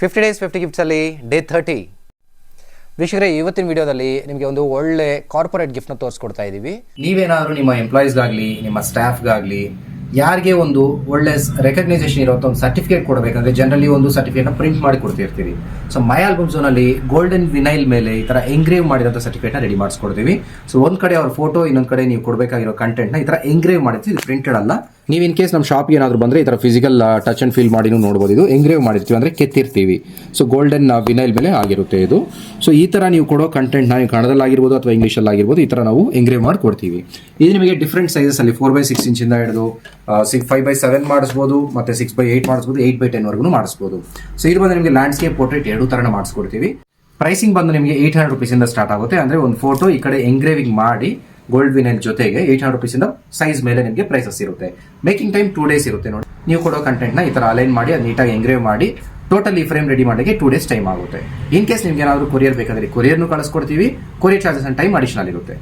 50 days 50 ಗಿಫ್ಟ್ಸಲ್ಲಿ day 30. ವೀಕ್ಷಕರೇ, ಇವತ್ತಿನ ವಿಡಿಯೋದಲ್ಲಿ ನಿಮಗೆ ಒಂದು ಒಳ್ಳೆ ಕಾರ್ಪೊರೇಟ್ ಗಿಫ್ಟ್ನ ತೋರಿಸ್ಕೊಡ್ತಾ ಇದ್ದೀವಿ. ನೀವೇನಾದರೂ ನಿಮ್ಮ ಎಂಪ್ಲಾಯೀಸ್ಗಾಗಲಿ ನಿಮ್ಮ ಸ್ಟಾಫ್ಗಾಗಲಿ ಯಾರಿಗೆ ಒಂದು ಒಳ್ಳೆ ರೆಕಗ್ನೈಸೇಷನ್ ಇರುವಂಥ ಒಂದು ಸರ್ಟಿಫಿಕೇಟ್ ಕೊಡಬೇಕಂದ್ರೆ ಜನರಲಿ ಒಂದು ಸರ್ಟಿಫಿಕೇಟ್ನ ಪ್ರಿಂಟ್ ಮಾಡಿ ಕೊಡ್ತಿರ್ತೀವಿ. ಸೊ ಮೈ ಆಲ್ಬಮ್ ಝೋನಲ್ಲಿ ಗೋಲ್ಡನ್ ವಿನೈಲ್ ಮೇಲೆ ಈ ಥರ ಎಂಗ್ರೇವ್ ಮಾಡಿರೋಂಥ ಸರ್ಟಿಫಿಕೇಟ್ನ ರೆಡಿ ಮಾಡಿಸ್ಕೊಡ್ತೀವಿ. ಸೊ ಒಂದು ಕಡೆ ಅವ್ರ ಫೋಟೋ, ಇನ್ನೊಂದು ಕಡೆ ನೀವು ಕೊಡಬೇಕಾಗಿರೋ ಕಂಟೆಂಟ್ನ ಈ ಥರ ಎಂಗ್ರೇವ್ ಮಾಡಿರ್ತೀವಿ. ಇದು ಪ್ರಿಂಟೆಡ್ ಅಲ್ಲ. ನೀವು ಇನ್ ಕೇಸ್ ನಮ್ಮ ಶಾಪ್ಗೆ ಏನಾದರೂ ಬಂದರೆ ಈ ಥರ ಫಿಸಿಕಲ್ ಟಚ್ ಆ್ಯಂಡ್ ಫೀಲ್ ಮಾಡಿನೂ ನೋಡ್ಬೋದು. ಇದು ಎಂಗ್ರೇವ್ ಮಾಡಿರ್ತೀವಿ ಅಂದರೆ ಕೆತ್ತಿರ್ತೀವಿ. ಸೊ ಗೋಲ್ಡನ್ ವಿನೈಲ್ ಮೇಲೆ ಆಗಿರುತ್ತೆ ಇದು. ಸೊ ಈ ಥರ ನೀವು ಕೊಡೋ ಕಂಟೆಂಟ್ನ ನೀವು ಕನ್ನಡದಲ್ಲಾಗಿರ್ಬೋದು ಅಥವಾ ಇಂಗ್ಲೀಷಲ್ಲಾಗಿರ್ಬೋದು ಈ ಥರ ನಾವು ಎಂಗ್ರೇವ್ ಮಾಡಿ ಕೊಡ್ತೀವಿ. ಇದು ನಿಮಗೆ ಡಿಫ್ರೆಂಟ್ ಸೈಜಸಲ್ಲಿ 4x6 ಇಂಚಿಂದ ಹಿಡಿದು 5x7 ಮಾಡಿಸ್ಬೋದು, ಮತ್ತು 6x8 ಮಾಡಿಸ್ಬೋದು, 8x10 ವರೆಗೂ ಮಾಡಿಸ್ಬೋದು. ಸೊ ಇದು ಬಂದು ನಿಮಗೆ ಲ್ಯಾಂಡ್ಸ್ಕೇಪ್, ಪೋರ್ಟ್ರೇಟ್ ಎರಡೂ ಥರನ ಮಾಡಿಸ್ಕೊಡ್ತೀವಿ. ಪ್ರೈಸಿಂಗ್ ಬಂದು ನಿಮಗೆ 800 ರುಪೀಸಿಂದ ಸ್ಟಾರ್ಟ್ ಆಗುತ್ತೆ. ಅಂದರೆ ಒಂದು ಫೋಟೋ ಈ ಕಡೆ ಎಂಗ್ರೇವಿಂಗ್ ಮಾಡಿ ಗೋಲ್ಡ್ ವಿನೈಲ್ ಜೊತೆಗೆ 800 ರುಪೀಸಿಂದ ಸೈಜ್ ಮೇಲೆ ನಿಮಗೆ ಪ್ರೈಸಸ್ ಇರುತ್ತೆ. ಮೇಕಿಂಗ್ ಟೈಮ್ 2 ಡೇಸ್ ಇರುತ್ತೆ. ನೋಡಿ, ನೀವು ಕೊಡೋ ಕಂಟೆಂಟ್ನ ಈ ಥರ ಅಲೈನ್ ಮಾಡಿ ಅದು ನೀಟಾಗಿ ಎಂಗ್ರೇವ್ ಮಾಡಿ ಟೋಟಲಿ ಫ್ರೇಮ್ ರೆಡಿ ಮಾಡೋಕ್ಕೆ 2 ಡೇಸ್ ಟೈಮ್ ಆಗುತ್ತೆ. ಇನ್ ಕೇಸ್ ನಿಮ್ಗೆ ಏನಾದರೂ ಕೊರಿಯರ್ ಬೇಕಾದರೆ ಕೊರಿಯರ್ನು ಕಳಿಸ್ಕೊಡ್ತೀವಿ. Courier charges and time additional ಇರುತ್ತೆ.